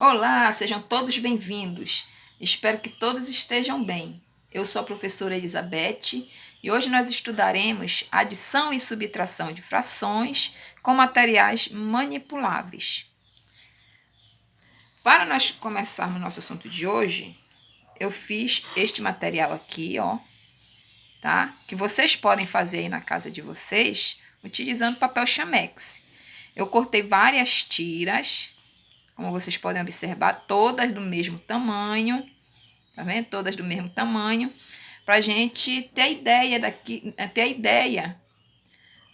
Olá, sejam todos bem-vindos. Espero que todos estejam bem. Eu sou a professora Elizabeth e hoje nós estudaremos adição e subtração de frações com materiais manipuláveis. Para nós começarmos nosso assunto de hoje, eu fiz este material aqui, ó, tá? Que vocês podem fazer aí na casa de vocês utilizando papel chamex. Eu cortei várias tiras, como vocês podem observar, todas do mesmo tamanho, tá vendo? Todas do mesmo tamanho, para a gente ter a ideia daqui,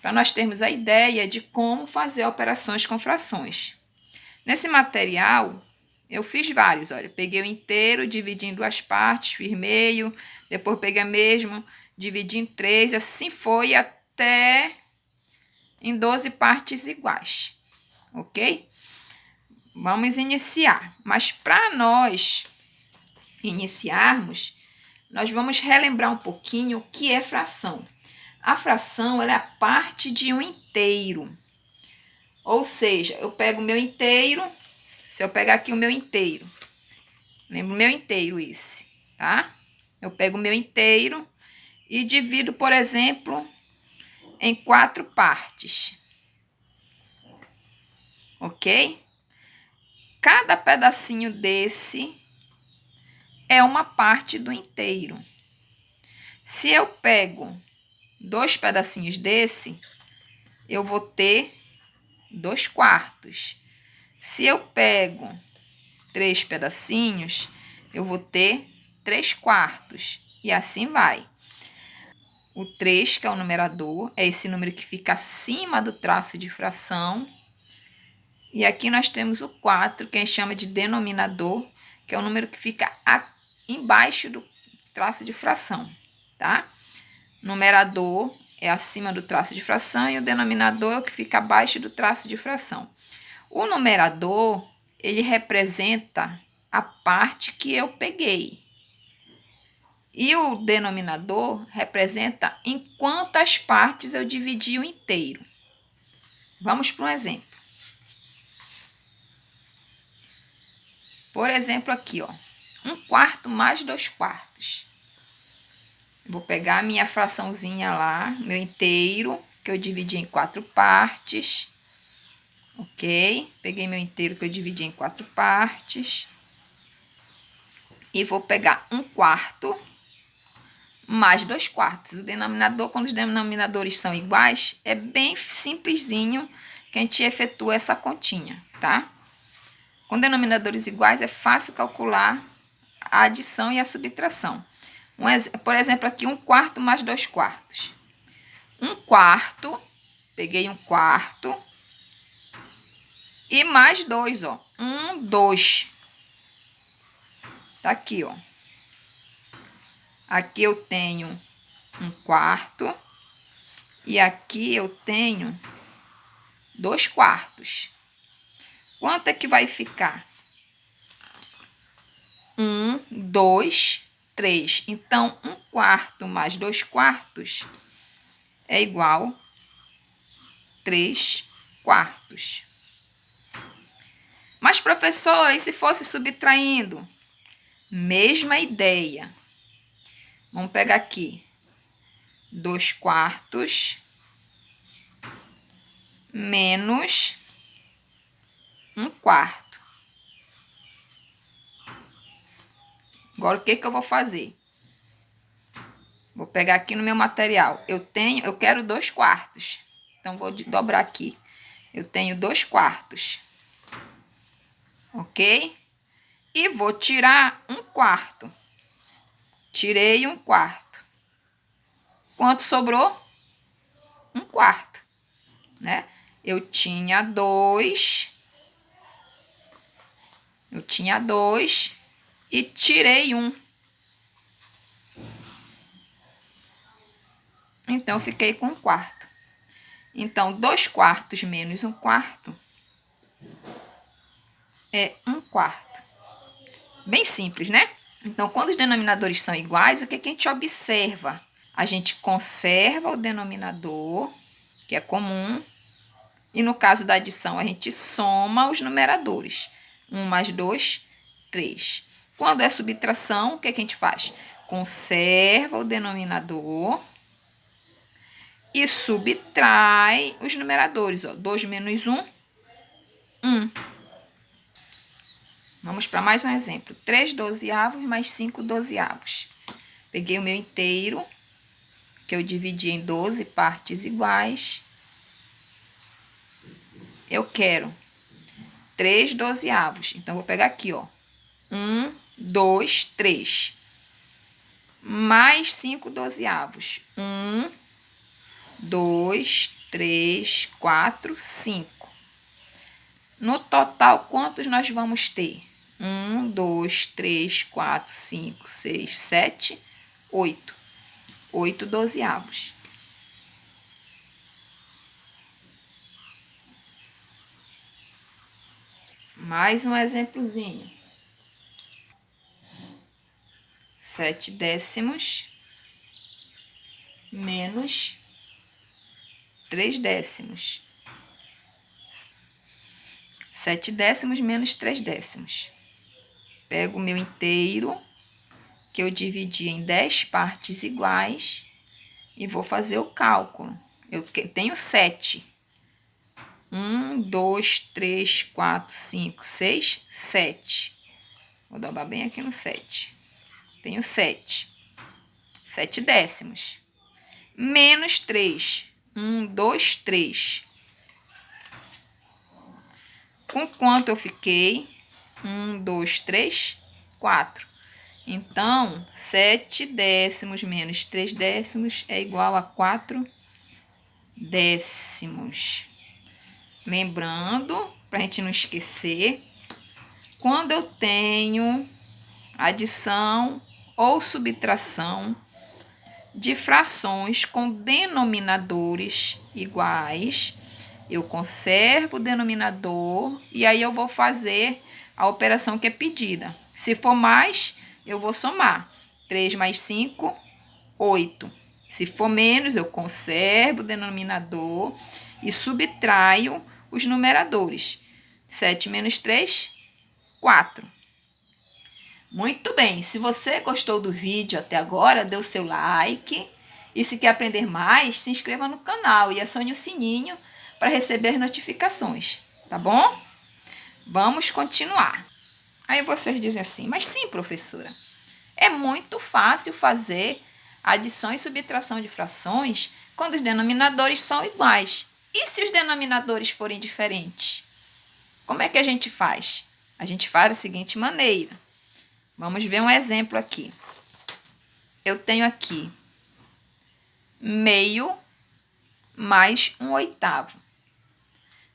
para nós termos a ideia de como fazer operações com frações. Nesse material, eu fiz vários, olha, peguei o inteiro, dividi em duas partes, fiz meio, depois peguei a mesma, dividi em três, assim foi até em 12 partes iguais, ok? Vamos iniciar, mas para nós iniciarmos, nós vamos relembrar um pouquinho o que é fração. A fração ela é a parte de um inteiro, ou seja, eu pego o meu inteiro, se eu pegar aqui o meu inteiro, lembra o meu inteiro esse, tá? Eu pego o meu inteiro e divido, por exemplo, em 4 partes, ok? Cada pedacinho desse é uma parte do inteiro. Se eu pego 2 pedacinhos desse, eu vou ter 2 quartos. Se eu pego 3 pedacinhos, eu vou ter 3 quartos. E assim vai. O 3, que é o numerador, é esse número que fica acima do traço de fração. E aqui nós temos o 4, que a gente chama de denominador, que é o número que fica embaixo do traço de fração, tá? Numerador é acima do traço de fração e o denominador é o que fica abaixo do traço de fração. O numerador, ele representa a parte que eu peguei. E o denominador representa em quantas partes eu dividi o inteiro. Vamos para um exemplo. Por exemplo, aqui, ó, 1/4 mais 2/4. Vou pegar a minha fraçãozinha lá, meu inteiro, que eu dividi em 4 partes. Ok? Peguei meu inteiro que eu dividi em 4 partes. E vou pegar 1/4 mais 2/4. O denominador, quando os denominadores são iguais, é bem simplesinho que a gente efetua essa continha, tá? Com denominadores iguais é fácil calcular a adição e a subtração. Por exemplo, aqui 1/4 mais 2/4. 1/4, peguei 1/4 e mais 2, ó. 2. Tá aqui, ó. Aqui eu tenho 1/4 e aqui eu tenho 2/4. Quanto é que vai ficar? 2, 3. Então, 1/4 mais 2/4 é igual a 3/4. Mas, professora, e se fosse subtraindo? Mesma ideia. Vamos pegar aqui 2/4 menos 1/4. Agora, o que eu vou fazer? Vou pegar aqui no meu material. Eu quero 2/4. Então, vou dobrar aqui. Eu tenho 2/4. Ok? E vou tirar 1/4. Tirei 1/4. Quanto sobrou? 1/4, né? Eu tinha 2 e tirei 1. Então, eu fiquei com 1/4. Então, 2/4 menos 1/4 é 1/4. Bem simples, né? Então, quando os denominadores são iguais, o que a gente observa? A gente conserva o denominador, que é comum, e no caso da adição, a gente soma os numeradores. 1 mais 2, 3. Quando é subtração, o que a gente faz? Conserva o denominador e subtrai os numeradores. Ó. 2 menos 1, 1. Vamos para mais um exemplo. 3 dozeavos mais 5 dozeavos. Peguei o meu inteiro, que eu dividi em 12 partes iguais. Eu quero 3 dozeavos. Então, vou pegar aqui, ó. 1, 2, 3. Mais 5 dozeavos. 1, 2, 3, 4, 5. No total, quantos nós vamos ter? 1, 2, 3, 4, 5, 6, 7, 8. 8 dozeavos. Mais um exemplozinho. 7 décimos menos 3 décimos. 7 décimos menos 3 décimos. Pego o meu inteiro, que eu dividi em 10 partes iguais, e vou fazer o cálculo. Eu tenho 7. 1, 2, 3, 4, 5, 6, 7. Vou dobrar bem aqui no 7. Tenho 7. 7 décimos. Menos 3. 1, 2, 3. Com quanto eu fiquei? 1, 2, 3, 4. Então, 7 décimos menos 3 décimos é igual a 4 décimos. Lembrando, para a gente não esquecer, quando eu tenho adição ou subtração de frações com denominadores iguais, eu conservo o denominador e aí eu vou fazer a operação que é pedida. Se for mais, eu vou somar. 3 mais 5, 8. Se for menos, eu conservo o denominador e subtraio os numeradores. 7 menos 3, 4. Muito bem, se você gostou do vídeo até agora, dê o seu like. E se quer aprender mais, se inscreva no canal e acione o sininho para receber notificações, tá bom? Vamos continuar. Aí vocês dizem assim, mas sim, professora, é muito fácil fazer adição e subtração de frações quando os denominadores são iguais. E se os denominadores forem diferentes? Como é que a gente faz? A gente faz da seguinte maneira. Vamos ver um exemplo aqui. Eu tenho aqui meio mais 1/8.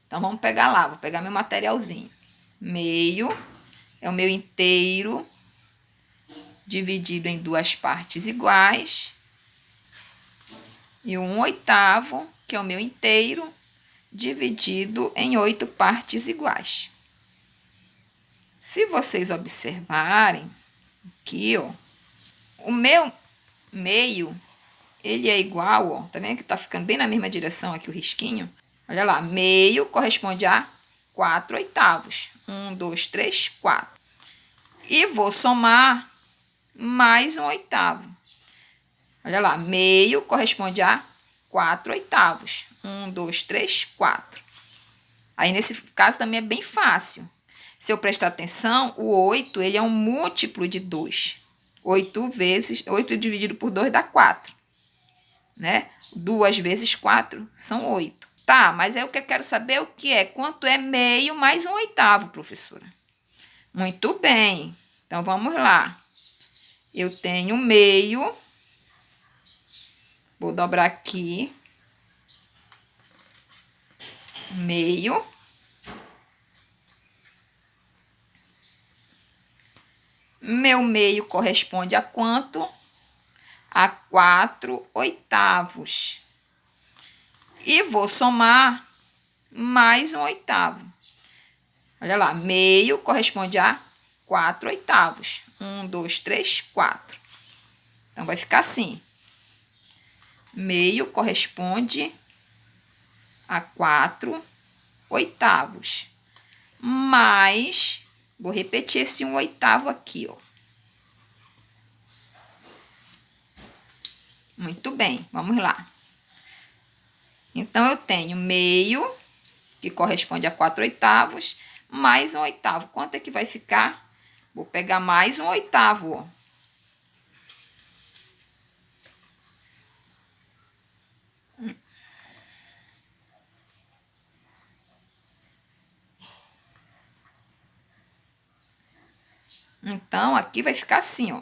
Então, vamos pegar lá. Vou pegar meu materialzinho. Meio é o meu inteiro dividido em 2 partes iguais. E o 1/8, que é o meu inteiro, dividido em 8 partes iguais. Se vocês observarem aqui, ó, o meu meio, ele é igual, ó, tá vendo que tá ficando bem na mesma direção aqui o risquinho? Olha lá, meio corresponde a 4/8. 1, 2, 3, 4. E vou somar mais 1/8. Olha lá, meio corresponde a 4/8. 1, 2, 3, 4. Aí, nesse caso, também é bem fácil. Se eu prestar atenção, o 8, ele é um múltiplo de 2. 8 dividido por 2 dá 4. Né? 2 vezes 4 são 8. Tá, mas aí o que eu quero saber é o que é. Quanto é meio mais 1/8, professora? Muito bem. Então, vamos lá. Eu tenho meio. Vou dobrar aqui. Meio. Meu meio corresponde a quanto? A 4/8. E vou somar mais 1/8. Olha lá, meio corresponde a 4/8. 1, 2, 3, 4. Então, vai ficar assim. Meio corresponde a 4/8. Mais Vou repetir esse 1/8 aqui, ó. Muito bem, vamos lá. Então, eu tenho meio, que corresponde a 4/8, mais 1/8. Quanto é que vai ficar? Vou pegar mais 1/8, ó. Então, aqui vai ficar assim, ó.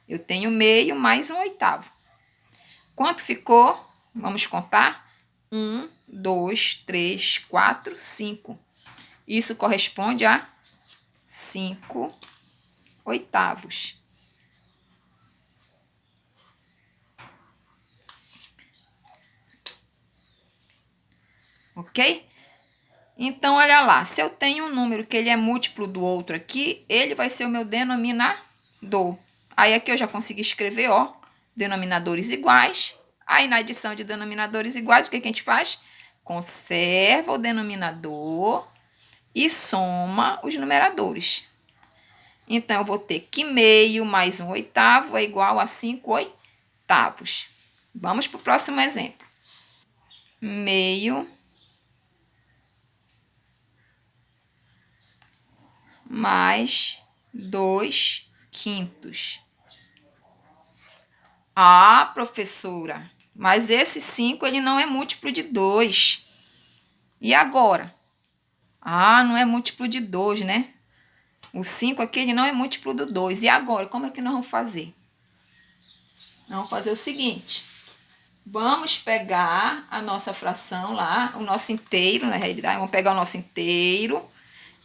Eu tenho meio mais 1/8. Quanto ficou? Vamos contar? 1, 2, 3, 4, 5. Isso corresponde a 5/8. Ok? Então, olha lá. Se eu tenho um número que ele é múltiplo do outro aqui, ele vai ser o meu denominador. Aí, aqui eu já consegui escrever, ó, denominadores iguais. Aí, na adição de denominadores iguais, o que a gente faz? Conserva o denominador e soma os numeradores. Então, eu vou ter que meio mais 1/8 é igual a 5/8. Vamos para o próximo exemplo. Meio mais 2/5. Ah, professora, mas esse 5 ele não é múltiplo de 2. E agora? Ah, não é múltiplo de 2, né? O 5 aqui ele não é múltiplo do 2. E agora, como é que nós vamos fazer? Nós vamos fazer o seguinte. Vamos pegar a nossa fração lá, o nosso inteiro, na realidade. Vamos pegar o nosso inteiro,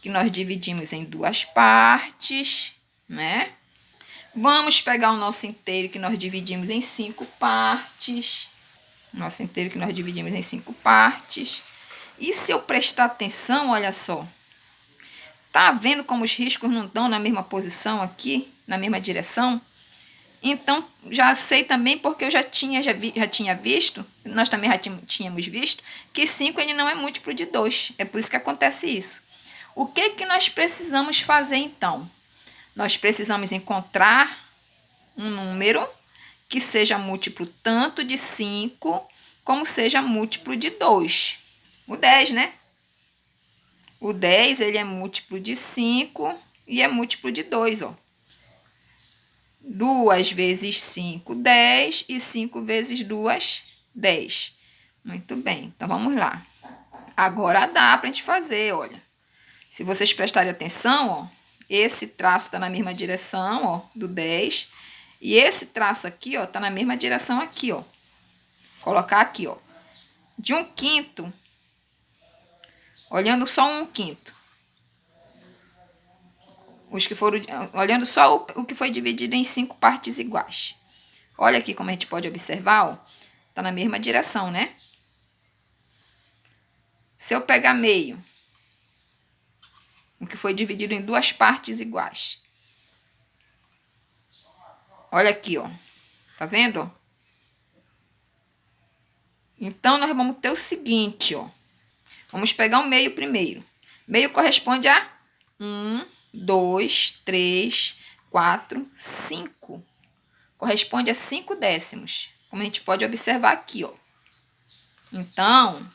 que nós dividimos em duas partes, né? Vamos pegar o nosso inteiro que nós dividimos em 5 partes. Nosso inteiro que nós dividimos em 5 partes. E se eu prestar atenção, olha só. Tá vendo como os riscos não estão na mesma posição aqui, na mesma direção? Então, já sei também porque eu já tinha visto, nós também já tínhamos visto, que 5 ele não é múltiplo de 2. É por isso que acontece isso. O que que nós precisamos fazer então? Nós precisamos encontrar um número que seja múltiplo tanto de 5 como seja múltiplo de 2. O 10, né? O 10 ele é múltiplo de 5 e é múltiplo de 2, ó. 2 vezes 5, 10, e 5 vezes 2, 10. Muito bem, então vamos lá. Agora dá para a gente fazer, olha. Se vocês prestarem atenção, ó, esse traço está na mesma direção, ó, do 10. E esse traço aqui, ó, está na mesma direção aqui, ó. Colocar aqui, ó. De 1/5, olhando só 1/5. Os que foram, olhando só o que foi dividido em 5 partes iguais. Olha aqui como a gente pode observar, ó. Tá na mesma direção, né? Se eu pegar meio, o que foi dividido em 2 partes iguais. Olha aqui, ó. Tá vendo? Então, nós vamos ter o seguinte, ó. Vamos pegar o meio primeiro. Meio corresponde a 1, 2, 3, 4, 5. Corresponde a 5 décimos. Como a gente pode observar aqui, ó. Então,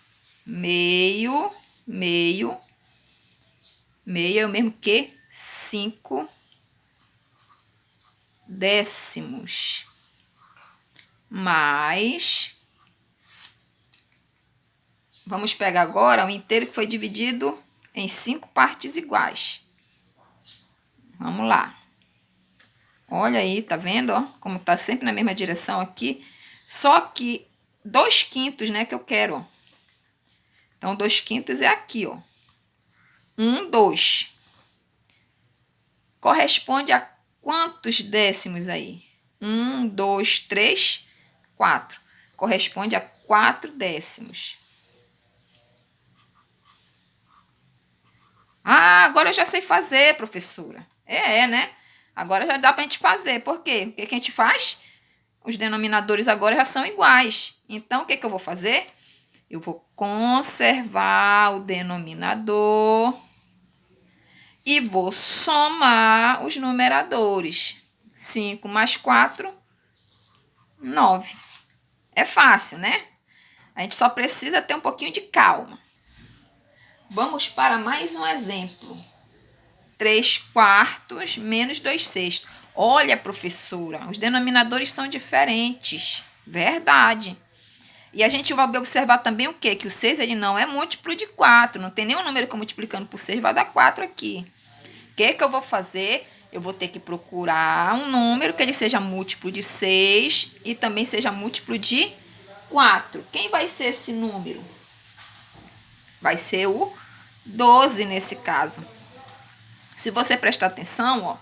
meio é o mesmo que 5 décimos. Mais, vamos pegar agora o inteiro que foi dividido em 5 partes iguais. Vamos lá. Olha aí, tá vendo, ó? Como tá sempre na mesma direção aqui. Só que 2/5, né, que eu quero, ó. Então, 2/5 é aqui, ó. 1, 2. Corresponde a quantos décimos aí? 1, 2, 3, 4. Corresponde a 4 décimos. Ah, agora eu já sei fazer, professora. Né? Agora já dá para a gente fazer. Por quê? O que a gente faz? Os denominadores agora já são iguais. Então, o que eu vou fazer? Eu vou conservar o denominador e vou somar os numeradores. 5 mais 4, 9. É fácil, né? A gente só precisa ter um pouquinho de calma. Vamos para mais um exemplo. 3/4 menos 2/6. Olha, professora, os denominadores são diferentes. Verdade. E a gente vai observar também o quê? Que o 6 ele não é múltiplo de 4. Não tem nenhum número que eu multiplicando por 6 vai dar 4 aqui. O que eu vou fazer? Eu vou ter que procurar um número que ele seja múltiplo de 6 e também seja múltiplo de 4. Quem vai ser esse número? Vai ser o 12 nesse caso. Se você prestar atenção, ó,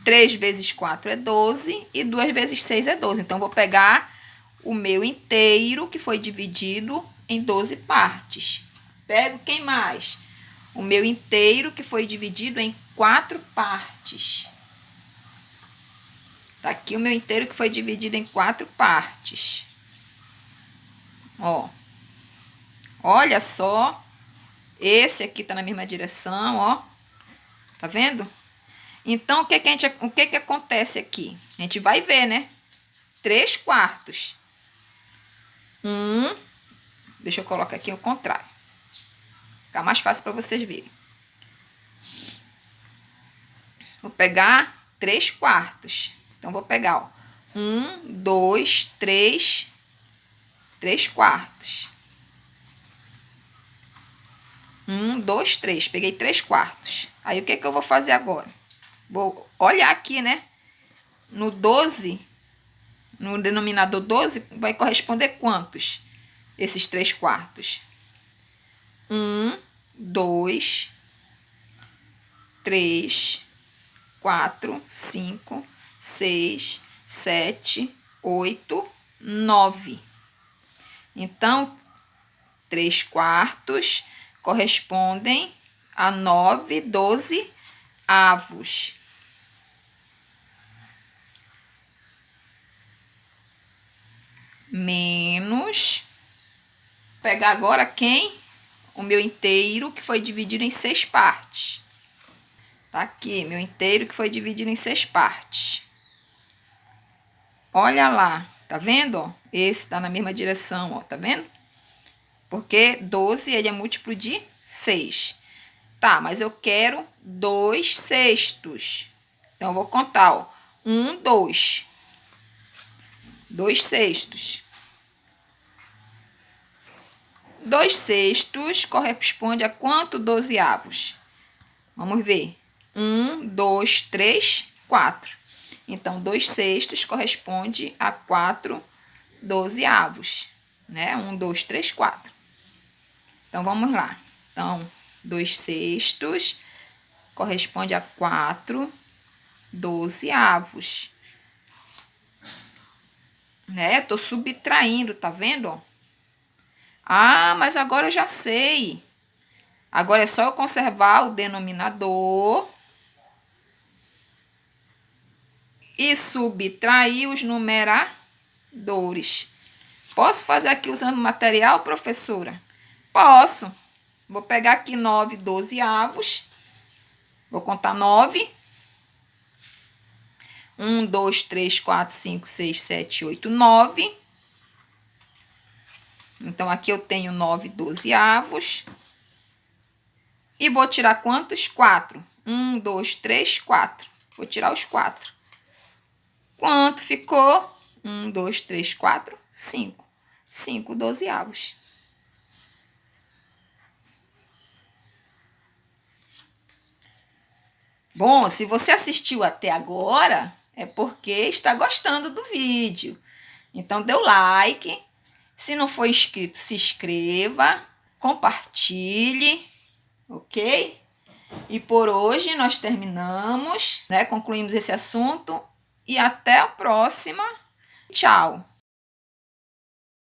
3 vezes 4 é 12 e 2 vezes 6 é 12. Então, vou pegar o meu inteiro, que foi dividido em 12 partes. Pego quem mais? O meu inteiro, que foi dividido em 4 partes. Tá aqui o meu inteiro, que foi dividido em 4 partes. Ó. Olha só. Esse aqui tá na mesma direção, ó. Tá vendo? Então, o que acontece aqui? A gente vai ver, né? 3/4. Deixa eu colocar aqui o contrário. Fica mais fácil para vocês verem. Vou pegar 3/4. Então, vou pegar, ó. 1, 2, 3, 3/4. 1, 2, 3. Peguei 3/4. Aí, o que eu vou fazer agora? Vou olhar aqui, né? No 12, no denominador 12, vai corresponder quantos? Esses 3/4. 1, 2, 3, 4, 5, 6, 7, 8, 9. Então, 3/4 correspondem a 9 12avos. Menos. Pegar agora quem? O meu inteiro, que foi dividido em 6 partes. Tá aqui, meu inteiro, que foi dividido em 6 partes. Olha lá, tá vendo? Ó? Esse tá na mesma direção, ó, tá vendo? Porque 12, ele é múltiplo de 6. Tá, mas eu quero 2/6. Então, eu vou contar, ó. 1, 2. 2/6. 2/6 corresponde a quanto 12avos? Vamos ver. 1, 2, 3, 4. Então, 2/6 corresponde a 4 12avos. Né? 1, 2, 3, 4. Então, vamos lá. Então, 2/6 corresponde a 4 12avos. Né? Tô subtraindo, tá vendo? Ah, mas agora eu já sei. Agora é só eu conservar o denominador e subtrair os numeradores. Posso fazer aqui usando material, professora? Posso. Vou pegar aqui 9 12avos. Vou contar 9. 1, 2, 3, 4, 5, 6, 7, 8, 9. Então, aqui eu tenho 9 12avos. E vou tirar quantos? 4. 1, 2, 3, 4. Vou tirar os 4. Quanto ficou? 1, 2, 3, 4, 5. 5 12avos. Bom, se você assistiu até agora, é porque está gostando do vídeo. Então, dê o like. Se não for inscrito, se inscreva. Compartilhe. Ok? E por hoje nós terminamos, né? Concluímos esse assunto. E até a próxima. Tchau!